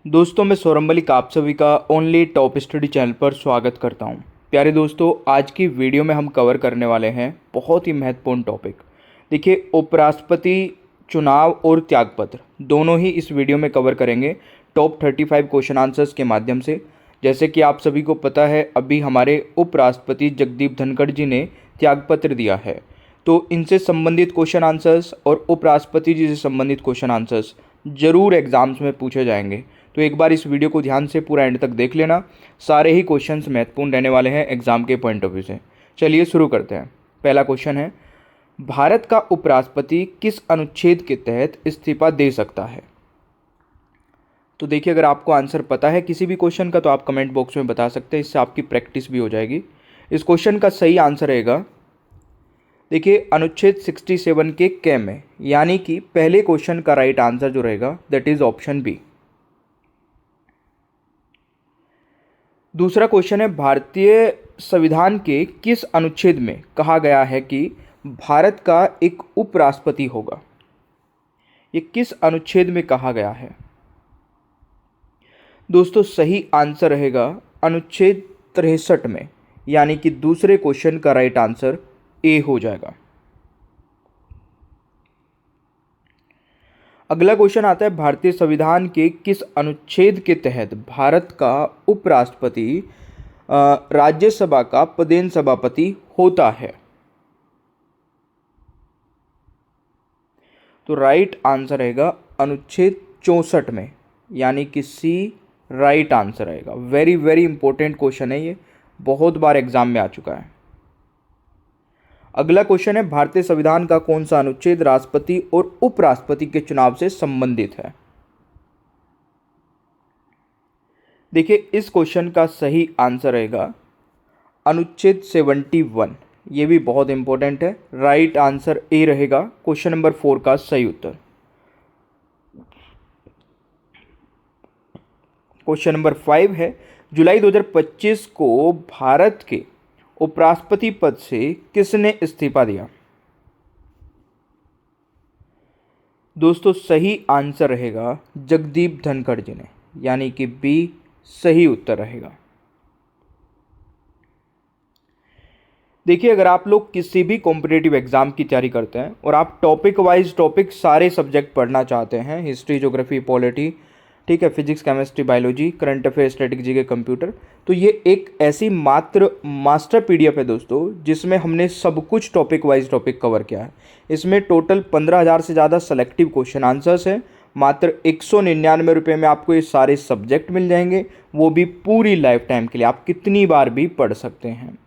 दोस्तों मैं सौरभ मलिक आप सभी का ओनली टॉप स्टडी चैनल पर स्वागत करता हूं। प्यारे दोस्तों, आज की वीडियो में हम कवर करने वाले हैं बहुत ही महत्वपूर्ण टॉपिक। देखिए, उपराष्ट्रपति चुनाव और त्यागपत्र दोनों ही इस वीडियो में कवर करेंगे टॉप 35 क्वेश्चन आंसर्स के माध्यम से। जैसे कि आप सभी को पता है, अभी हमारे उपराष्ट्रपति जगदीप धनखड़ जी ने त्यागपत्र दिया है, तो इनसे संबंधित क्वेश्चन आंसर्स और उपराष्ट्रपति जी से संबंधित क्वेश्चन आंसर्स जरूर एग्जाम्स में पूछे जाएंगे। तो एक बार इस वीडियो को ध्यान से पूरा एंड तक देख लेना, सारे ही क्वेश्चंस महत्वपूर्ण रहने वाले हैं एग्जाम के पॉइंट ऑफ व्यू से। चलिए शुरू करते हैं। पहला क्वेश्चन है, भारत का उपराष्ट्रपति किस अनुच्छेद के तहत इस्तीफा दे सकता है? तो देखिए, अगर आपको आंसर पता है किसी भी क्वेश्चन का तो आप कमेंट बॉक्स में बता सकते हैं, इससे आपकी प्रैक्टिस भी हो जाएगी। इस क्वेश्चन का सही आंसर रहेगा, देखिए, अनुच्छेद 67 के क में, यानी कि पहले क्वेश्चन का राइट आंसर जो रहेगा दैट इज ऑप्शन बी। दूसरा क्वेश्चन है, भारतीय संविधान के किस अनुच्छेद में कहा गया है कि भारत का एक उपराष्ट्रपति होगा? ये किस अनुच्छेद में कहा गया है? दोस्तों सही आंसर रहेगा अनुच्छेद 63 में, यानी कि दूसरे क्वेश्चन का राइट आंसर ए हो जाएगा। अगला क्वेश्चन आता है, भारतीय संविधान के किस अनुच्छेद के तहत भारत का उपराष्ट्रपति राज्यसभा का पदेन सभापति होता है? तो राइट आंसर रहेगा अनुच्छेद 64 में, यानी कि सी राइट आंसर रहेगा। वेरी वेरी इंपॉर्टेंट क्वेश्चन है, ये बहुत बार एग्जाम में आ चुका है। अगला क्वेश्चन है, भारतीय संविधान का कौन सा अनुच्छेद राष्ट्रपति और उपराष्ट्रपति के चुनाव से संबंधित है? देखिए, इस क्वेश्चन का सही आंसर रहेगा अनुच्छेद 71। ये भी बहुत इंपॉर्टेंट है, राइट आंसर ए रहेगा क्वेश्चन नंबर 4 का सही उत्तर। क्वेश्चन नंबर 5 है, जुलाई 2025 को भारत के उपराष्ट्रपति पद से किसने इस्तीफा दिया? दोस्तों सही आंसर रहेगा जगदीप धनखड़ जी ने, यानी कि बी सही उत्तर रहेगा। देखिए, अगर आप लोग किसी भी कॉम्पिटिटिव एग्जाम की तैयारी करते हैं और आप टॉपिक वाइज टॉपिक सारे सब्जेक्ट पढ़ना चाहते हैं, हिस्ट्री, ज्योग्राफी, पॉलिटी, ठीक है, physics, chemistry, biology, current affair, static GK, computer, तो ये एक ऐसी मास्टर पीडीएफ है दोस्तों, जिसमें हमने सब कुछ टॉपिक वाइज टॉपिक कवर किया है। इसमें टोटल 15,000 से ज़्यादा सेलेक्टिव क्वेश्चन आंसर्स हैं। मात्र 199 रुपये में आपको ये सारे सब्जेक्ट मिल जाएंगे, वो भी पूरी लाइफ टाइम के लिए। आप कितनी बार भी पढ़ सकते हैं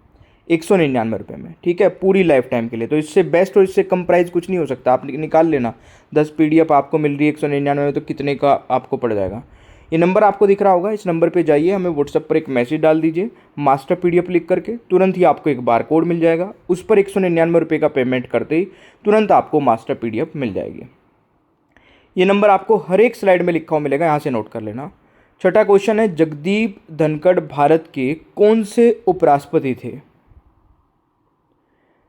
199 रुपये में, ठीक है, पूरी लाइफ टाइम के लिए। तो इससे बेस्ट और इससे कम प्राइस कुछ नहीं हो सकता। आप निकाल लेना, 10 पीडीएफ आपको मिल रही है 199 में, तो कितने का आपको पड़ जाएगा? ये नंबर आपको दिख रहा होगा, इस नंबर पे जाइए, हमें व्हाट्सएप पर एक मैसेज डाल दीजिए मास्टर पीडीएफ लिख करके, तुरंत ही आपको एक बार कोड मिल जाएगा। उस पर 199 रुपये का पेमेंट करते ही तुरंत आपको मास्टर पीडीएफ मिल जाएगी। ये नंबर आपको हर एक स्लाइड में लिखा हुआ मिलेगा, यहाँ से नोट कर लेना। छठा क्वेश्चन है, जगदीप धनखड़ भारत के कौन से उपराष्ट्रपति थे?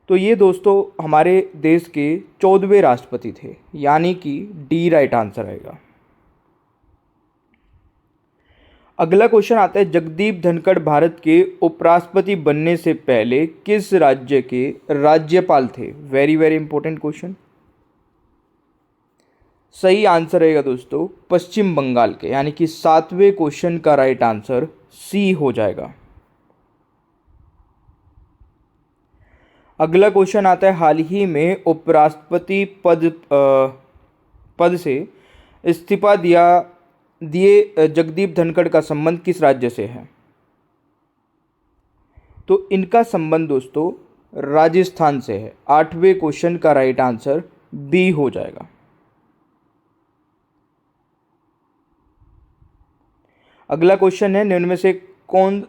तो ये दोस्तों हमारे देश के 14वें राष्ट्रपति थे, यानी कि डी राइट आंसर आएगा। अगला क्वेश्चन आता है, जगदीप धनखड़ भारत के उपराष्ट्रपति बनने से पहले किस राज्य के राज्यपाल थे? Very very important question. सही आंसर रहेगा दोस्तों पश्चिम बंगाल के, यानी कि 7वें क्वेश्चन का राइट आंसर सी हो जाएगा। अगला क्वेश्चन आता है, हाल ही में उपराष्ट्रपति पद से इस्तीफा दिए जगदीप धनखड़ का संबंध किस राज्य से है? तो इनका संबंध दोस्तों राजस्थान से है। 8वें क्वेश्चन का राइट आंसर बी हो जाएगा। अगला क्वेश्चन है, निम्न में से कौन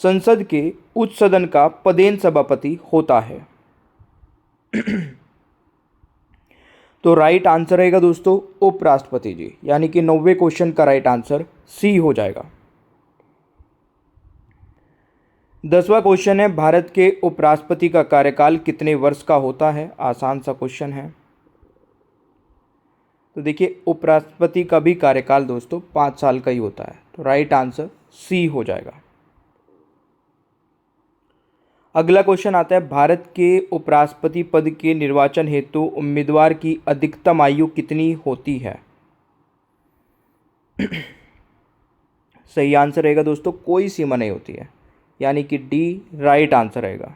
संसद के उच्च सदन का पदेन सभापति होता है? तो राइट आंसर रहेगा दोस्तों उपराष्ट्रपति जी, यानी कि 90वें क्वेश्चन का राइट आंसर सी हो जाएगा। 10वां क्वेश्चन है, भारत के उपराष्ट्रपति का कार्यकाल कितने वर्ष का होता है? आसान सा क्वेश्चन है। तो देखिए उपराष्ट्रपति का भी कार्यकाल दोस्तों 5 साल का ही होता है, तो राइट आंसर सी हो जाएगा। अगला क्वेश्चन आता है, भारत के उपराष्ट्रपति पद के निर्वाचन हेतु उम्मीदवार की अधिकतम आयु कितनी होती है? सही आंसर रहेगा दोस्तों, कोई सीमा नहीं होती है, यानी कि डी राइट आंसर रहेगा।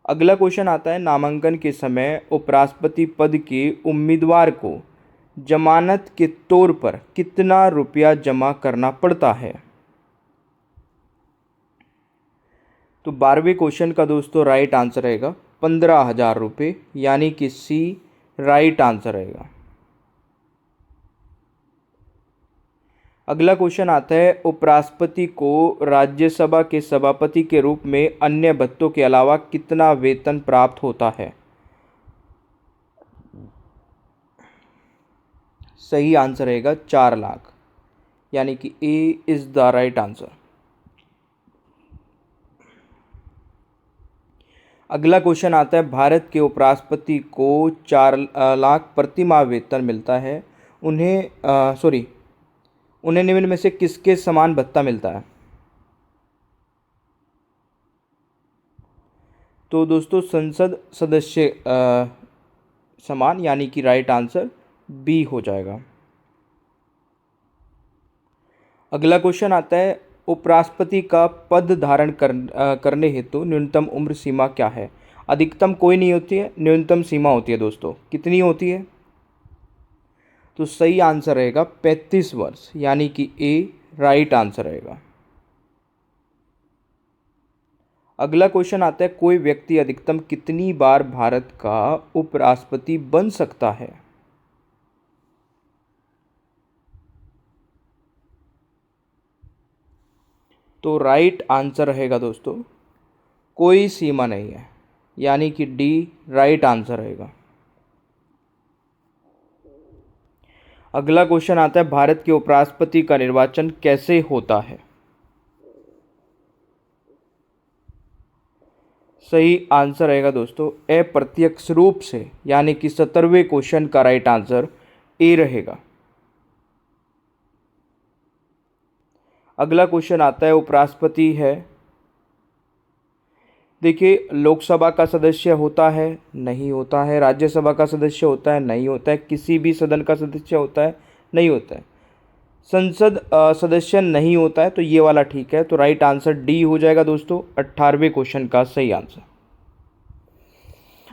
अगला क्वेश्चन आता है, नामांकन के समय उपराष्ट्रपति पद के उम्मीदवार को जमानत के तौर पर कितना रुपया जमा करना पड़ता है? तो 12वें क्वेश्चन का दोस्तों राइट आंसर रहेगा 15,000 रुपये, यानी कि सी राइट आंसर रहेगा। अगला क्वेश्चन आता है, उपराष्ट्रपति को राज्यसभा के सभापति के रूप में अन्य भत्तों के अलावा कितना वेतन प्राप्त होता है? सही आंसर रहेगा 4 लाख, यानी कि ए इज द राइट आंसर। अगला क्वेश्चन आता है, भारत के उपराष्ट्रपति को 4 लाख प्रति माह वेतन मिलता है, उन्हें निम्न में से किसके समान भत्ता मिलता है? तो दोस्तों संसद सदस्य समान, यानी कि राइट आंसर बी हो जाएगा। अगला क्वेश्चन आता है, उपराष्ट्रपति का पद धारण करने हेतु न्यूनतम उम्र सीमा क्या है? अधिकतम कोई नहीं होती है, न्यूनतम सीमा होती है दोस्तों, कितनी होती है? तो सही आंसर रहेगा 35 वर्ष, यानी कि ए राइट आंसर रहेगा। अगला क्वेश्चन आता है, कोई व्यक्ति अधिकतम कितनी बार भारत का उपराष्ट्रपति बन सकता है? तो राइट आंसर रहेगा दोस्तों, कोई सीमा नहीं है, यानी कि डी राइट आंसर रहेगा। अगला क्वेश्चन आता है, भारत के उपराष्ट्रपति का निर्वाचन कैसे होता है? सही आंसर रहेगा दोस्तों अप्रत्यक्ष रूप से, यानी कि 17वें क्वेश्चन का राइट आंसर ए रहेगा। अगला क्वेश्चन आता है, उपराष्ट्रपति है, देखिए लोकसभा का सदस्य होता है, नहीं होता है, राज्यसभा का सदस्य होता है, नहीं होता है, किसी भी सदन का सदस्य होता है, नहीं होता है, संसद सदस्य नहीं होता है, तो ये वाला ठीक है, तो राइट आंसर डी हो जाएगा दोस्तों 18वें क्वेश्चन का सही आंसर।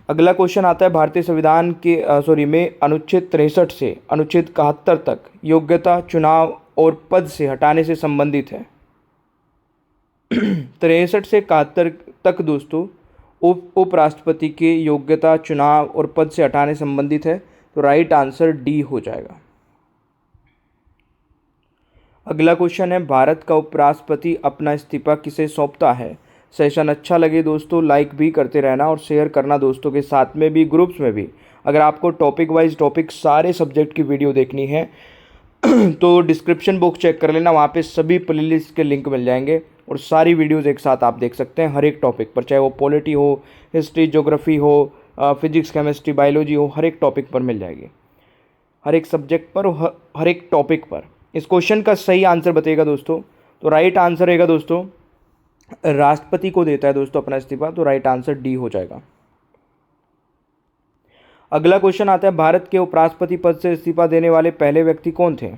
अगला क्वेश्चन आता है, भारतीय संविधान के में अनुच्छेद 63 से अनुच्छेद 71 तक योग्यता चुनाव और पद से हटाने से संबंधित है। 63 से 71 तक दोस्तों उपराष्ट्रपति के योग्यता चुनाव और पद से हटाने संबंधित है, तो राइट आंसर डी हो जाएगा। अगला क्वेश्चन है, भारत का उपराष्ट्रपति अपना इस्तीफा किसे सौंपता है? सेशन अच्छा लगे दोस्तों लाइक भी करते रहना और शेयर करना दोस्तों के साथ में भी, ग्रुप्स में भी। अगर आपको टॉपिक वाइज टॉपिक सारे सब्जेक्ट की वीडियो देखनी है तो डिस्क्रिप्शन बॉक्स चेक कर लेना, वहाँ पे सभी प्लेलिस्ट के लिंक मिल जाएंगे और सारी वीडियोस एक साथ आप देख सकते हैं हर एक टॉपिक पर, चाहे वो पॉलिटी हो, हिस्ट्री, ज्योग्राफी हो, फिजिक्स, केमिस्ट्री, बायोलॉजी हो, हर एक टॉपिक पर मिल जाएगी, हर एक सब्जेक्ट पर, हर एक टॉपिक पर। इस क्वेश्चन का सही आंसर बताइएगा दोस्तों, तो राइट आंसर रहेगा दोस्तों, राष्ट्रपति को देता है दोस्तों अपना इस्तीफा, तो राइट आंसर डी हो जाएगा। अगला क्वेश्चन आता है, भारत के उपराष्ट्रपति पद से इस्तीफा देने वाले पहले व्यक्ति कौन थे?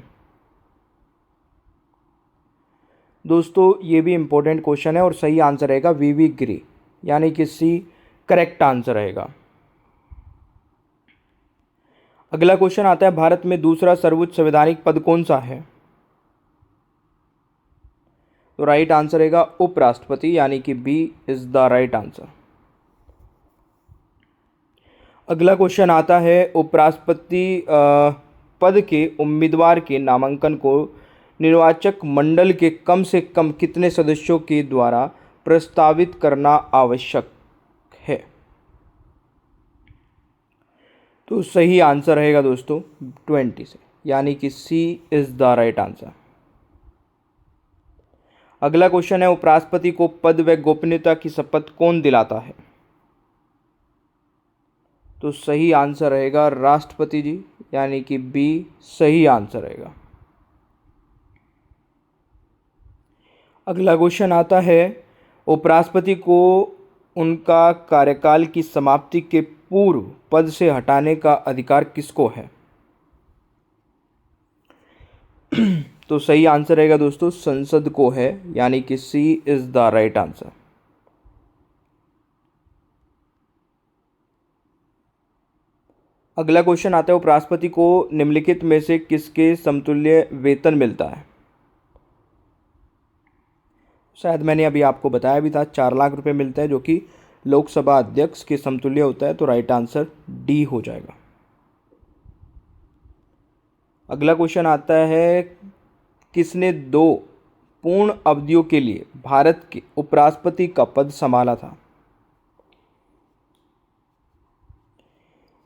दोस्तों ये भी इंपॉर्टेंट क्वेश्चन है और सही आंसर रहेगा वीवी गिरी, यानी कि सी करेक्ट आंसर रहेगा। अगला क्वेश्चन आता है, भारत में दूसरा सर्वोच्च संवैधानिक पद कौन सा है? तो राइट आंसर रहेगा उपराष्ट्रपति, यानी कि B is the right answer. अगला क्वेश्चन आता है, उपराष्ट्रपति पद के उम्मीदवार के नामांकन को निर्वाचक मंडल के कम से कम कितने सदस्यों के द्वारा प्रस्तावित करना आवश्यक है? तो सही आंसर रहेगा दोस्तों 20 से, यानी कि सी इज द राइट आंसर। अगला क्वेश्चन है, उपराष्ट्रपति को पद व गोपनीयता की शपथ कौन दिलाता है? तो सही आंसर रहेगा राष्ट्रपति जी, यानी कि बी सही आंसर रहेगा। अगला क्वेश्चन आता है, उपराष्ट्रपति को उनका कार्यकाल की समाप्ति के पूर्व पद से हटाने का अधिकार किसको है? तो सही आंसर रहेगा दोस्तों संसद को है, यानी कि सी इज द राइट आंसर। अगला क्वेश्चन आता है, उपराष्ट्रपति को निम्नलिखित में से किसके समतुल्य वेतन मिलता है? शायद मैंने अभी आपको बताया भी था, 4 लाख रुपए मिलता है, जो कि लोकसभा अध्यक्ष के समतुल्य होता है। तो राइट आंसर डी हो जाएगा। अगला क्वेश्चन आता है, किसने 2 पूर्ण अवधियों के लिए भारत के उपराष्ट्रपति का पद संभाला था?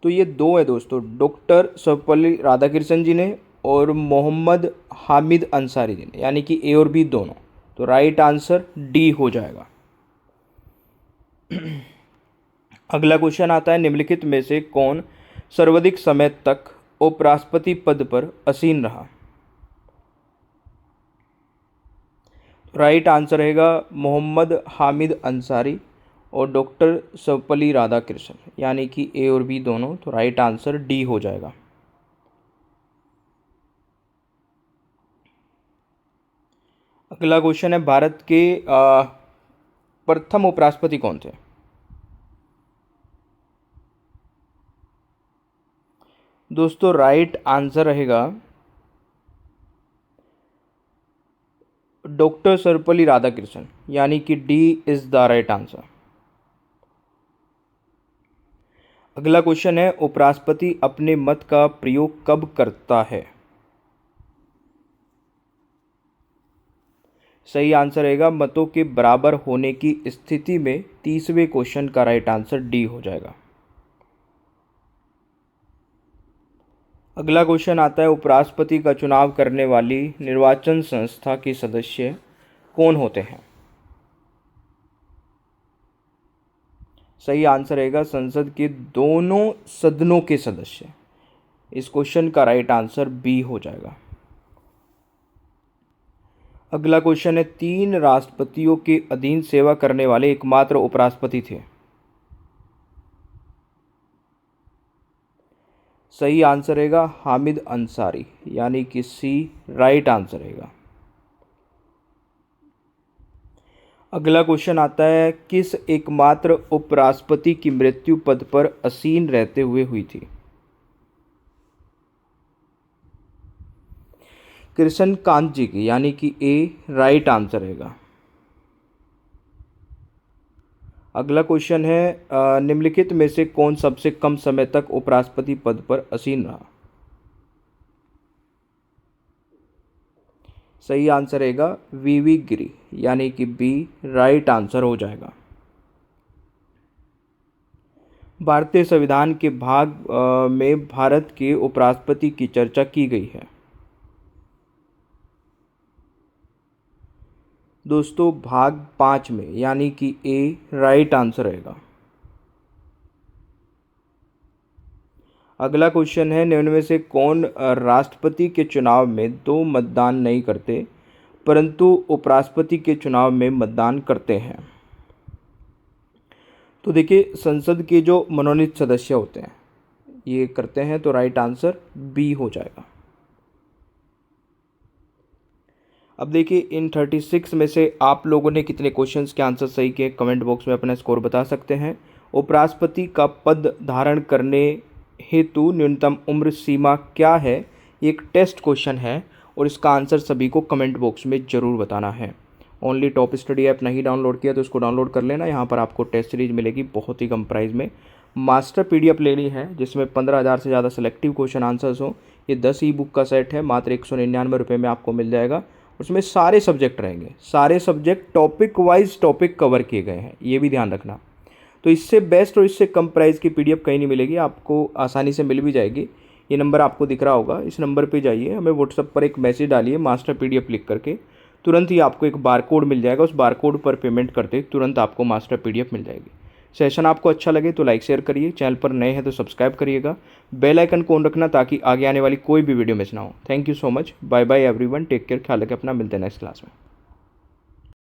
तो ये 2 है दोस्तों, डॉक्टर सर्वपल्ली राधाकृष्णन जी ने और मोहम्मद हामिद अंसारी जी ने, यानी कि ए और बी दोनों। तो राइट आंसर डी हो जाएगा। अगला क्वेश्चन आता है, निम्नलिखित में से कौन सर्वाधिक समय तक उपराष्ट्रपति पद पर आसीन रहा? राइट आंसर रहेगा मोहम्मद हामिद अंसारी और डॉक्टर सर्वपल्ली राधाकृष्णन, यानी कि ए और बी दोनों। तो राइट आंसर डी हो जाएगा। अगला क्वेश्चन है, भारत के प्रथम उपराष्ट्रपति कौन थे? दोस्तों राइट आंसर रहेगा डॉक्टर सर्वपल्ली राधाकृष्णन, यानी कि D is the right answer. अगला क्वेश्चन है, उपराष्ट्रपति अपने मत का प्रयोग कब करता है? सही आंसर रहेगा मतों के बराबर होने की स्थिति में। 30वें क्वेश्चन का राइट आंसर डी हो जाएगा। अगला क्वेश्चन आता है, उपराष्ट्रपति का चुनाव करने वाली निर्वाचन संस्था के सदस्य कौन होते हैं? सही आंसर रहेगा संसद के दोनों सदनों के सदस्य। इस क्वेश्चन का राइट आंसर बी हो जाएगा। अगला क्वेश्चन है, 3 राष्ट्रपतियों के अधीन सेवा करने वाले एकमात्र उपराष्ट्रपति थे? सही आंसर रहेगा हामिद अंसारी, यानी कि सी राइट आंसर रहेगा। अगला क्वेश्चन आता है, किस एकमात्र उपराष्ट्रपति की मृत्यु पद पर आसीन रहते हुए हुई थी? कृष्णकांत जी की, यानी कि ए राइट आंसर रहेगा। अगला क्वेश्चन है, निम्नलिखित में से कौन सबसे कम समय तक उपराष्ट्रपति पद पर आसीन रहा? सही आंसर रहेगा वीवी गिरी, यानी कि बी राइट आंसर हो जाएगा। भारतीय संविधान के भाग में भारत के उपराष्ट्रपति की चर्चा की गई है। दोस्तों भाग 5 में, यानी कि ए राइट आंसर रहेगा। अगला क्वेश्चन है, निम्न में से कौन राष्ट्रपति के चुनाव में 2 मतदान नहीं करते परंतु उपराष्ट्रपति के चुनाव में मतदान करते हैं? तो देखिए संसद के जो मनोनीत सदस्य होते हैं ये करते हैं। तो राइट आंसर बी हो जाएगा। अब देखिए इन 36 में से आप लोगों ने कितने क्वेश्चंस के आंसर सही किए, कमेंट बॉक्स में अपना स्कोर बता सकते हैं। उपराष्ट्रपति का पद धारण करने हेतु न्यूनतम उम्र सीमा क्या है? ये एक टेस्ट क्वेश्चन है और इसका आंसर सभी को कमेंट बॉक्स में ज़रूर बताना है। ओनली टॉप स्टडी ऐप नहीं डाउनलोड किया तो इसको डाउनलोड कर लेना। यहाँ पर आपको टेस्ट सीरीज मिलेगी बहुत ही कम प्राइस में। मास्टर PDF लेनी है जिसमें 15,000 से ज़्यादा सेलेक्टिव क्वेश्चन आंसर्स हो। ये 10 ई बुक का सेट है, मात्र 199 रुपये में आपको मिल जाएगा। उसमें सारे सब्जेक्ट रहेंगे, सारे subject topic wise topic cover किए गए हैं, ये भी ध्यान रखना। तो इससे बेस्ट और इससे कम प्राइस की PDF कहीं नहीं मिलेगी, आपको आसानी से मिल भी जाएगी। ये नंबर आपको दिख रहा होगा, इस नंबर पे जाइए, हमें व्हाट्सएप पर एक मैसेज डालिए मास्टर PDF लिख करके, तुरंत ही आपको एक बारकोड मिल जाएगा। उस बारकोड पर पेमेंट करते तुरंत आपको मास्टर PDF मिल जाएगी। सेशन आपको अच्छा लगे तो लाइक शेयर करिए, चैनल पर नए हैं तो सब्सक्राइब करिएगा, बेल आइकन को ऑन रखना ताकि आगे आने वाली कोई भी वीडियो मिस ना हो। Thank you so much, bye bye everyone, take care, ख्याल रखें अपना, मिलते हैं नेक्स्ट क्लास में।